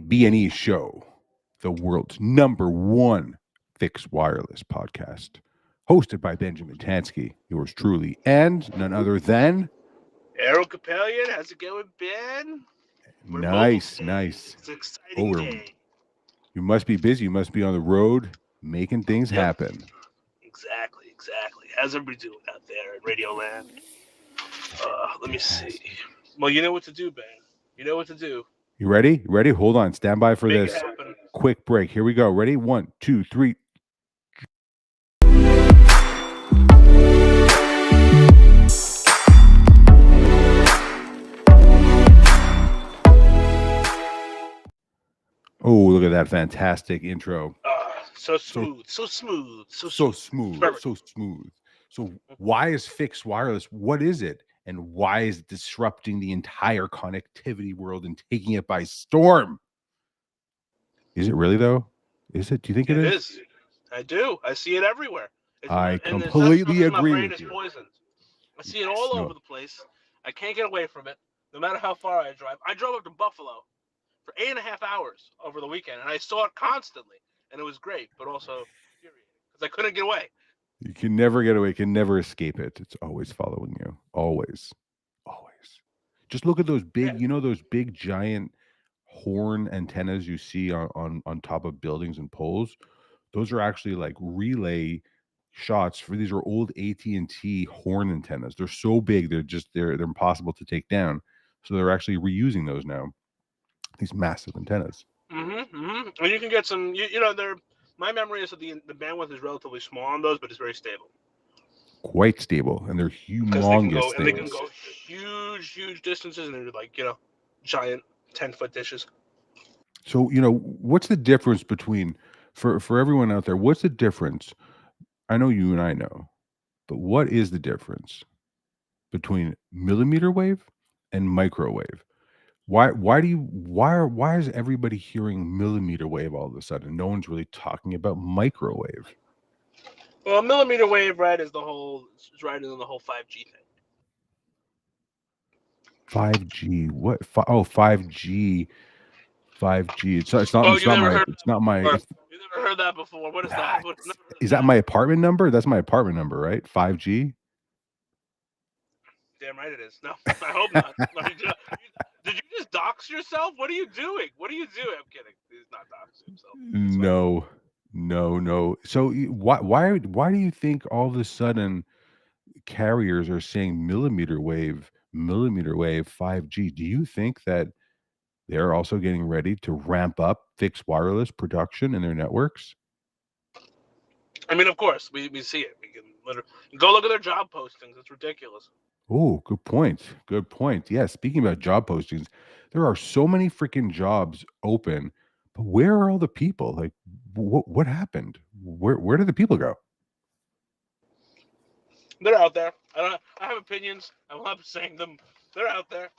B&E Show, the world's number one fixed wireless podcast, hosted by Benjamin Tansky, yours truly, and none other than Errol Capellion, how's it going, Ben? We're mobile nice, today. nice. It's an Oh, exciting day. you must be busy. You must be on the road making things Yep, happen. exactly. How's everybody doing out there in Radio Land? Let me see. Fantastic. Well, you know what to do, Ben. You know what to do. You ready? Ready? Hold on. Stand by for Make it this happen. quick break. Here we go. Ready? One, two, three. Oh, look at that fantastic intro. So So smooth, so smooth, so so smooth. smooth, Perfect. so smooth. So why is fixed wireless? What is it? And why is it disrupting the entire connectivity world and taking it by storm? Is it really though? Is it? Do you think it It is? is. I do. I see it everywhere. I And it's not just completely because my agree brain with is you. poisoned. I see it Yes, all over no. the place. I can't get away from it, no matter how far I drive. I drove up to Buffalo for 8.5 hours over the weekend, and I saw it constantly, and it was great, but also infuriating because I couldn't get away. You can never get away, you can never escape it. It's always following you. Always. Always. Just look at those Yeah, big, those big giant horn antennas you see on top of buildings and poles. Those are actually like relay shots for these are old AT&T horn antennas. They're so big, they're impossible to take down. So they're actually reusing those now. These massive antennas. And you can get some. You know, they're my memory is that the bandwidth is relatively small on those, but it's very stable Quite stable and they're because they can humongous go things. huge distances, and they're like giant 10-foot dishes. So, what's the difference between for everyone out there, what's the difference? I know you and I know, but what is the difference between millimeter wave and microwave? Why is everybody hearing millimeter wave all of a sudden? No one's really talking about microwave. Well, millimeter wave, right, is the whole is right in the whole 5G thing. 5G. What? 5G. 5G. It's not Oh, it's you not never my heard it's that not my before? it's You never heard that before? What is that? ah, What? I've never heard is that that. my apartment number? That's my apartment number, right? 5G. Damn right it is. No, I hope not. No, did you just dox yourself? What are you doing? What are you doing? I'm kidding. He's not doxing himself. It's fine. No. No, no. So why do you think all of a sudden carriers are saying millimeter wave 5G? Do you think that they're also getting ready to ramp up fixed wireless production in their networks? I mean, of course, we see it. We can literally go look at their job postings. It's ridiculous. Oh, good point. Good point. Yeah, speaking about job postings, there are so many freaking jobs open, but where are all the people? Like, what happened? Where did the people go? They're out there. I have opinions. I will not be saying them. They're out there.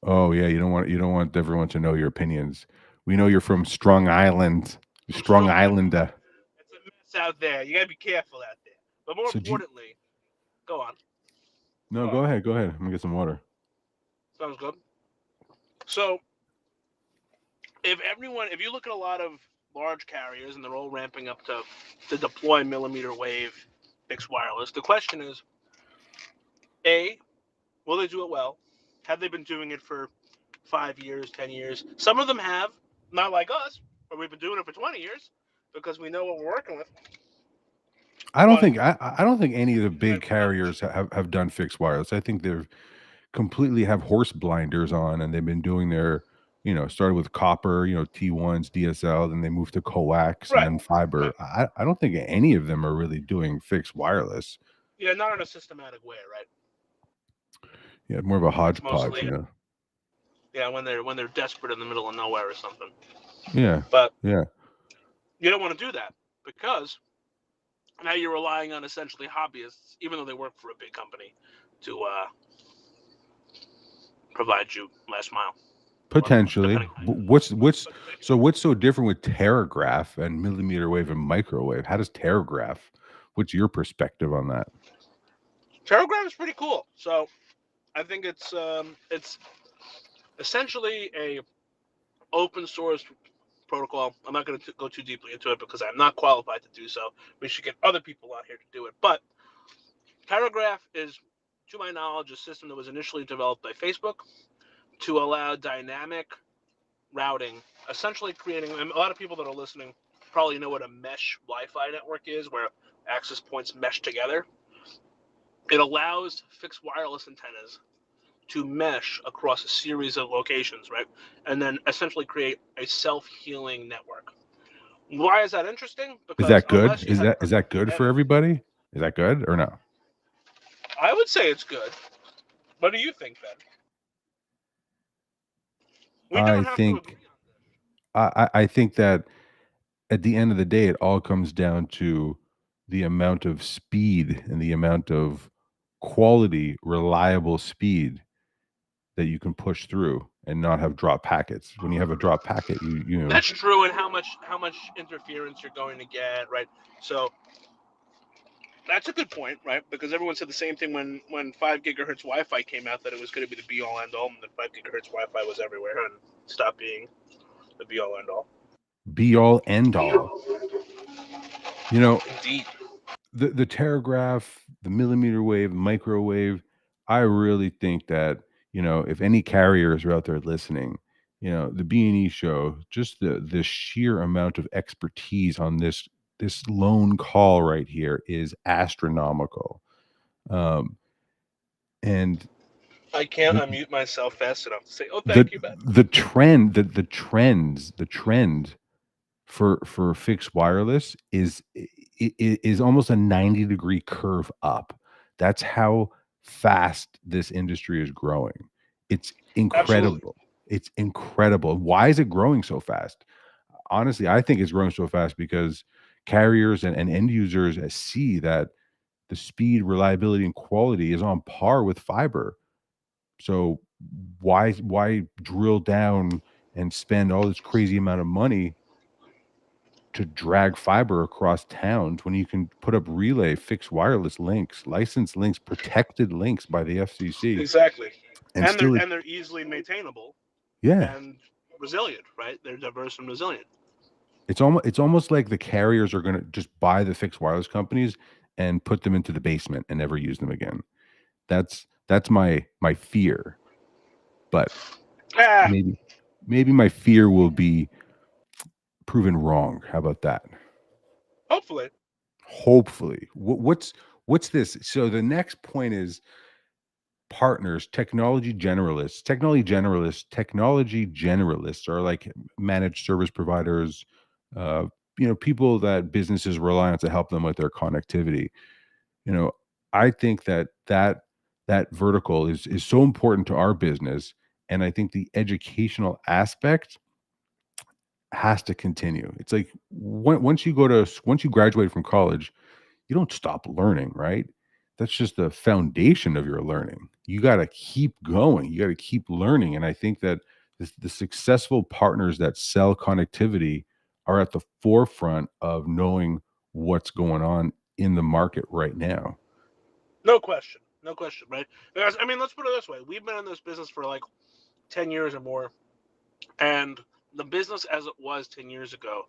Oh yeah, you don't want everyone to know your opinions. We know you're from Strong Island, I'm Strong strong. Island. It's a mess out there. You gotta be careful out there. But more So do you? importantly, go on. No, Go go on. ahead. Go ahead. I'm gonna get some water. Sounds good. So if you look at a lot of large carriers and they're all ramping up to deploy millimeter wave fixed wireless, the question is, A, will they do it well? Have they been doing it for 5 years, 10 years? Some of them have, not like us, but we've been doing it for 20 years because we know what we're working with. But I don't think any of the the big carriers advantage, have done fixed wireless. I think they've completely have horse blinders on, and they've been doing their, started with copper, T1s, DSL, then they moved to coax and right, then fiber. right. I don't think any of them are really doing fixed wireless. Yeah, not in a systematic way, right? Yeah, more of a It's hodgepodge, mostly yeah when they're desperate in the middle of nowhere or something. Yeah, But yeah. you don't want to do that because now you're relying on essentially hobbyists, even though they work for a big company, to provide you last mile. Well, Potentially. depending. What's so different with terragraph and millimeter wave and microwave? How does terragraph? What's your perspective on that? Terragraph is pretty cool. So I think it's essentially a open source protocol. I'm not going to go too deeply into it because I'm not qualified to do so. We should get other people out here to do it. But Terragraph is, to my knowledge, a system that was initially developed by Facebook to allow dynamic routing, essentially creating. And a lot of people that are listening probably know what a mesh Wi-Fi network is, where access points mesh together. It allows fixed wireless antennas to mesh across a series of locations, right? And then essentially create a self-healing network. Why is that interesting? Is Because that good? unless you have, Is that good and for everybody? Is that good or no? I would say it's good. What do you think, Ben? We I don't have to agree think on this. I think that at the end of the day, it all comes down to the amount of speed and the amount of quality, reliable speed that you can push through and not have drop packets. When you have a drop packet, you know That's true, and how much interference you're going to get, right? So that's a good point, right? Because everyone said the same thing when 5 gigahertz Wi-Fi came out, that it was going to be the be all end all, and that 5 gigahertz Wi-Fi was everywhere and stopped being the be all end all. be all end all. You know, Indeed. the teragraph, the millimeter wave, microwave, I really think that, if any carriers are out there listening, the B&E show, just the sheer amount of expertise on this lone call right here is astronomical. Um, and I can't the unmute myself fast enough to say, "Oh, the thank you, Ben." the trend, the trend for fixed wireless is almost a 90-degree curve up. That's how fast this industry is growing. It's Absolutely. incredible. It's incredible. Why is it growing so fast? Honestly, I think it's growing so fast because carriers and end users see that the speed, reliability, and quality is on par with fiber. So why drill down and spend all this crazy amount of money to drag fiber across towns when you can put up relay fixed wireless links, licensed links, protected links by the FCC, Exactly. and And they're still, and they're easily maintainable yeah, and resilient, right? They're diverse and resilient. it's almost like the carriers are going to just buy the fixed wireless companies and put them into the basement and never use them again. That's my fear, but Ah, maybe my fear will be proven wrong. How about that? hopefully. Hopefully. What's this? So the next point is partners, technology generalists are like managed service providers, uh, people that businesses rely on to help them with their connectivity. you know I think that vertical is so important to our business, and I think the educational aspect has to continue. It's like once you graduate from college, you don't stop learning, right? That's just the foundation of your learning. You got to keep going. You got to keep learning. And I think that the successful partners that sell connectivity are at the forefront of knowing what's going on in the market right now. No question. No question, right? Because I mean, let's put it this way: we've been in this business for like 10 years or more, and the business as it was 10 years ago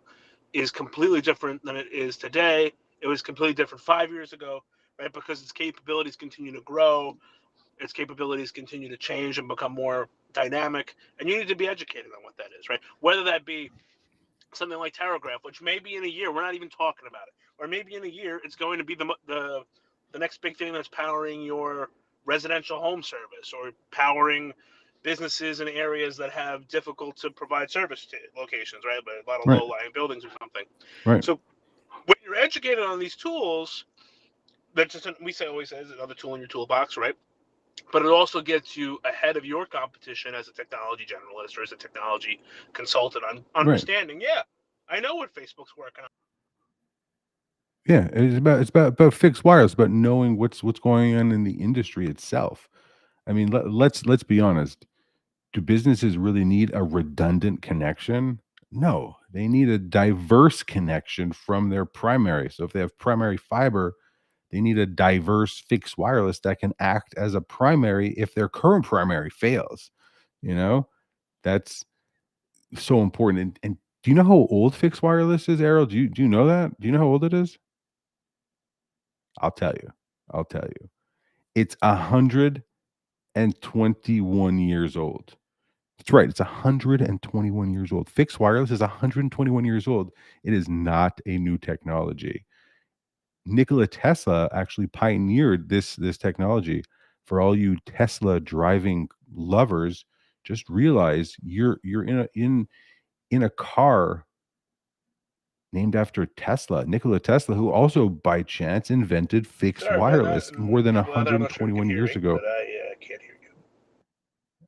is completely different than it is today. It was completely different 5 years ago, right? Because its capabilities continue to grow, its capabilities continue to change and become more dynamic, and you need to be educated on what that is, right? Whether that be something like Terragraph, which maybe in a year we're not even talking about it, or maybe in a year it's going to be the next big thing that's powering your residential home service or powering businesses in areas that have difficult to provide service to locations, right? But a lot of Right. low-lying buildings or something. Right. So when you're educated on these tools, that's just we say always says another tool in your toolbox, right? But it also gets you ahead of your competition as a technology generalist or as a technology consultant on Right. understanding, yeah, I know what Facebook's working on. Yeah. It's about fixed wireless, about knowing what's going on in the industry itself. I mean, let's be honest. Do businesses really need a redundant connection? No, they need a diverse connection from their primary. So if they have primary fiber, they need a diverse fixed wireless that can act as a primary if their current primary fails. You know, that's So important. And do you know how old fixed wireless is, Errol? Do you know that? Do you know how old it is? I'll tell you. I'll tell you. It's 121 years old. That's right. It's 121 years old. Fixed wireless is 121 years old. It is not a new technology. Nikola Tesla actually pioneered this technology. For all you Tesla driving lovers, just realize you're in a car named after Tesla, Nikola Tesla, who also by chance invented fixed Sorry about that. wireless more than I'm glad I'm not sure if you can 121 hear years me, ago. but I can't hear you.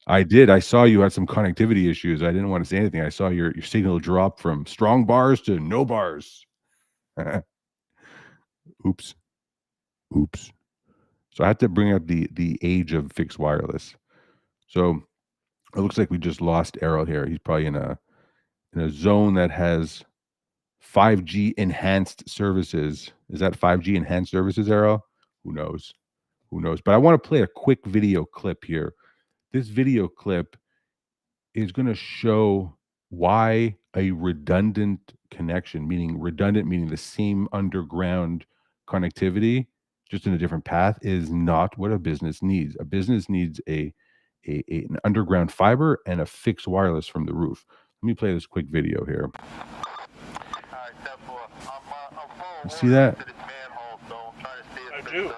I did. I saw you had some connectivity issues. I didn't want to say anything. I saw your signal drop from strong bars to no bars. Oops. Oops. So I had to bring up the age of fixed wireless. So it looks like we just lost Errol here. He's probably in a zone that has 5G enhanced services. Is that 5G enhanced services, Errol? Who knows? Who knows? But I want to play a quick video clip here. This video clip is going to show why a redundant connection, meaning the same underground connectivity, just in a different path, is not what a business needs. A business needs an underground fiber and a fixed wireless from the roof. Let me play this quick video here. You see that? I do.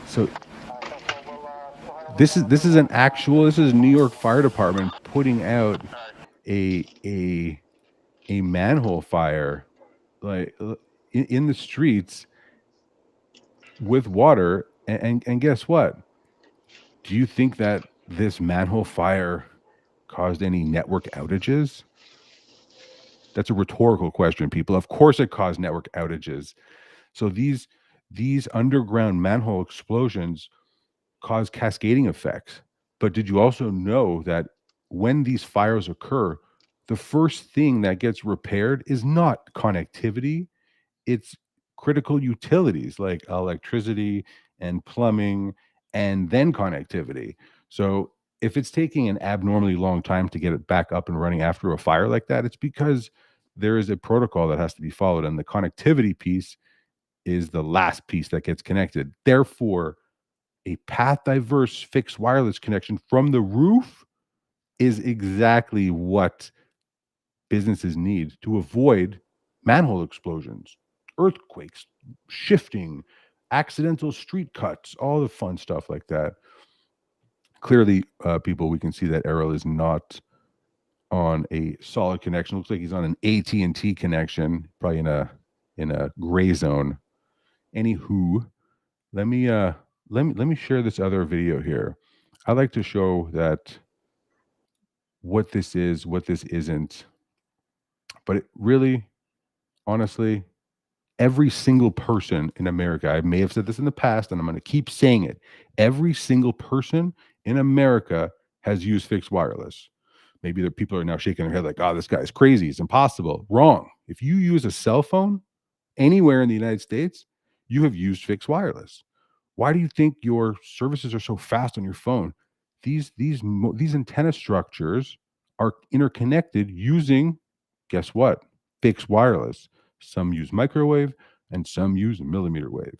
So this is New York Fire Department putting out a manhole fire like in the streets with water, and guess what? Do you think that this manhole fire caused any network outages? That's a rhetorical question, people. Of course it caused network outages. So these underground manhole explosions cause cascading effects. But did you also know that when these fires occur, the first thing that gets repaired is not connectivity, it's critical utilities like electricity and plumbing and then connectivity. So if it's taking an abnormally long time to get it back up and running after a fire like that, it's because there is a protocol that has to be followed, and the connectivity piece is the last piece that gets connected. Therefore, a path diverse fixed wireless connection from the roof is exactly what businesses need to avoid manhole explosions, earthquakes, shifting, accidental street cuts, all the fun stuff like that. Clearly, people, we can see that Errol is not on a solid connection. Looks like he's on an AT&T connection, probably in a gray zone. Anywho, let me share this other video here. I like to show that what this is, what this isn't. But it really, honestly, every single person in America, I may have said this in the past and I'm going to keep saying it. Every single person in America has used fixed wireless. Maybe the people are now shaking their head like, oh, this guy's crazy. It's impossible. Wrong. If you use a cell phone anywhere in the United States, you have used fixed wireless. Why do you think your services are so fast on your phone? These antenna structures are interconnected using, guess what? Fixed wireless. Some use microwave and some use millimeter wave.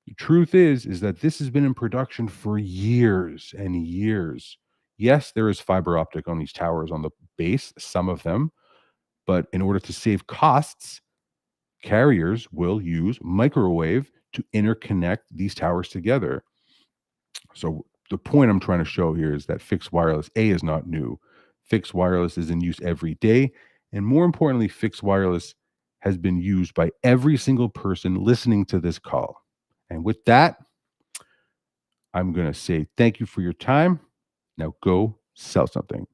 The truth is that this has been in production for years and years. Yes, there is fiber optic on these towers on the base, some of them, but in order to save costs, carriers will use microwave to interconnect these towers together. So the point I'm trying to show here is that fixed wireless A is not new. Fixed wireless is in use every day, and more importantly, fixed wireless has been used by every single person listening to this call. And with that, I'm going to say thank you for your time. Now go sell something.